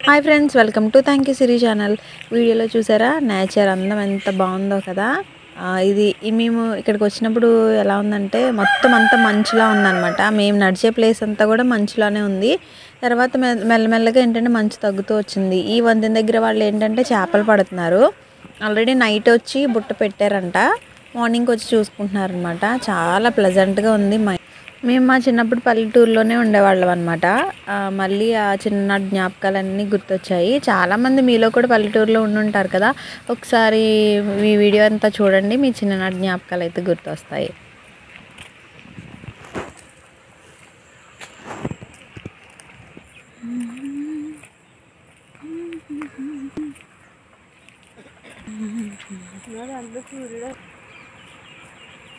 Hi friends, welcome to thank you Siri channel. వీడియోలో చూసారా nature అందం ఎంత బాగుందో కదా. మేము ఇక్కడికి వచ్చినప్పుడు ఎలా ఉందంటే మొత్తం అంతా మంచులా ఉందన్నమాట. మేము నడిచే ప్లేస్ అంతా కూడా మంచులానే ఉంది. తర్వాత మెల్లమెల్లగా ఏంటంటే మంచు తగ్గుతూ వచ్చింది. ఈ వంతెన దగ్గర వాళ్ళు ఏంటంటే చేపలు పడుతున్నారు. ఆల్రెడీ నైట్ వచ్చి బుట్ట పెట్టారంట, మార్నింగ్కి వచ్చి చూసుకుంటున్నారనమాట. చాలా ప్లెజెంట్గా ఉంది. మేము మా చిన్నప్పుడు పల్లెటూరులోనే ఉండేవాళ్ళం అనమాట. మళ్ళీ ఆ చిన్ననాటి జ్ఞాపకాలన్నీ గుర్తొచ్చాయి. చాలామంది మీలో కూడా పల్లెటూరులో ఉండుంటారు కదా. ఒకసారి ఈ వీడియో అంతా చూడండి, మీ చిన్ననాటి జ్ఞాపకాలు అయితే గుర్తొస్తాయి.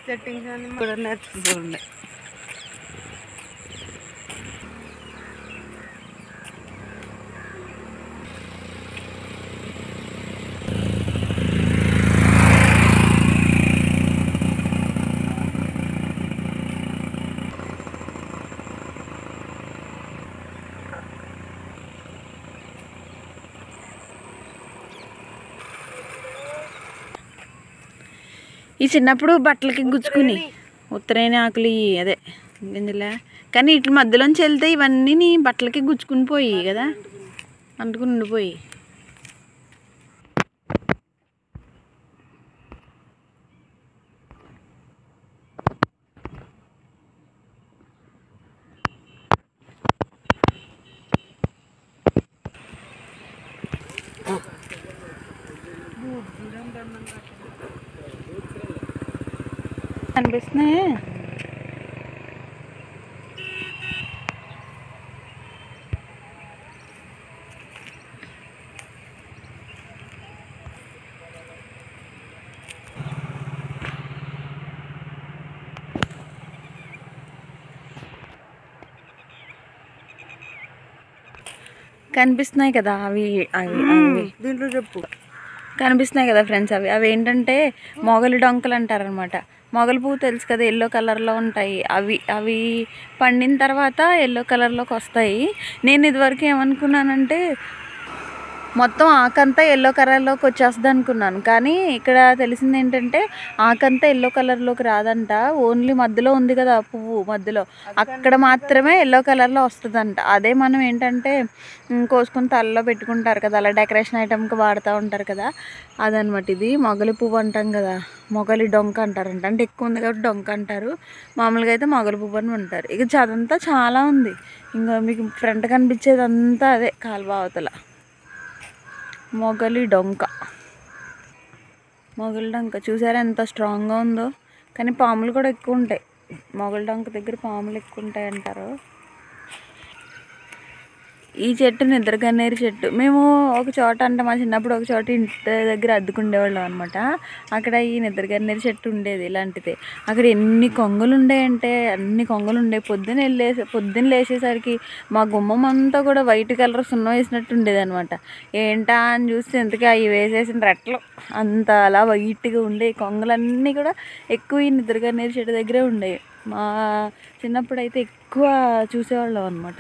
సెట్టింగ్స్ అన్ని కూడా నేర్చుకుంటుండే. ఈ చిన్నప్పుడు బట్టలకి గుచ్చుకుని ఉత్తరేణి ఆకులు అదే గింజలే, కానీ ఇట్ల మధ్యలోంచి వెళ్తే ఇవన్నీ నీ బట్టలకి గుచ్చుకుని పోయి కదా, అంటుకుని ఉండిపోయి. అనిపిస్తున్నాయి. కనిపిస్తున్నాయి కదా అవి అవి అవి దీంట్లో చెప్పు. కనిపిస్తున్నాయి కదా ఫ్రెండ్స్, అవి ఏంటంటే మొగలి డొంకలు అంటారనమాట. మొగలి పువ్వు తెలుసు కదా, ఎల్లో కలర్లో ఉంటాయి. అవి పండిన తర్వాత ఎల్లో కలర్లోకి వస్తాయి. నేను ఇదివరకు ఏమనుకున్నానంటే మొత్తం ఆకంతా ఎల్లో కలర్లోకి వచ్చేస్తుంది అనుకున్నాను. కానీ ఇక్కడ తెలిసింది ఏంటంటే ఆకంతా ఎల్లో కలర్లోకి రాదంట. ఓన్లీ మధ్యలో ఉంది కదా పువ్వు, మధ్యలో అక్కడ మాత్రమే ఎల్లో కలర్లో వస్తుందంట. అదే మనం ఏంటంటే కోసుకుని తలలో పెట్టుకుంటారు కదా, అలా డెకరేషన్ ఐటమ్కి వాడుతూ ఉంటారు కదా, అదనమాట. ఇది మొగలి పువ్వు అంటాం కదా, మొగలి డొంక అంటారంట. అంటే ఎక్కువ ఉంది కాబట్టి డొంక అంటారు. మామూలుగా అయితే మొగలి పువ్వు అని ఉంటారు. ఇక చదంతా చాలా ఉంది. ఇంకా మీకు ఫ్రంట్ కనిపించేది అంతా అదే కాలువ అవతల మొగలి డొంక. మొగలి డొంక చూసారా ఎంత స్ట్రాంగ్గా ఉందో. కానీ పాములు కూడా ఎక్కువ ఉంటాయి. మొగలి డొంక దగ్గర పాములు ఎక్కువ ఉంటాయి అంటారు. ఈ చెట్టు నిద్రగన్నేరు చెట్టు. మేము ఒక చోట అంటే మా చిన్నప్పుడు ఒక చోట ఇంటి దగ్గర అద్దుకుండేవాళ్ళం అనమాట. అక్కడ ఈ నిద్రగన్నేరు చెట్టు ఉండేది ఇలాంటిదే. అక్కడ ఎన్ని కొంగలు ఉండేయంటే అన్ని కొంగలు ఉండే. పొద్దున్న లేచేసరికి మా గుమ్మం అంతా కూడా వైట్ కలర్ సున్నం వేసినట్టు ఉండేది అనమాట. ఏంటా అని చూస్తే ఇంతకీ అవి వేసేసిన రెట్టలు అంత అలా వైట్గా ఉండే. కొంగలన్నీ కూడా ఎక్కువ ఈ నిద్రగన్నేరు చెట్టు దగ్గరే ఉండేవి. మా చిన్నప్పుడు అయితే ఎక్కువ చూసేవాళ్ళం అనమాట.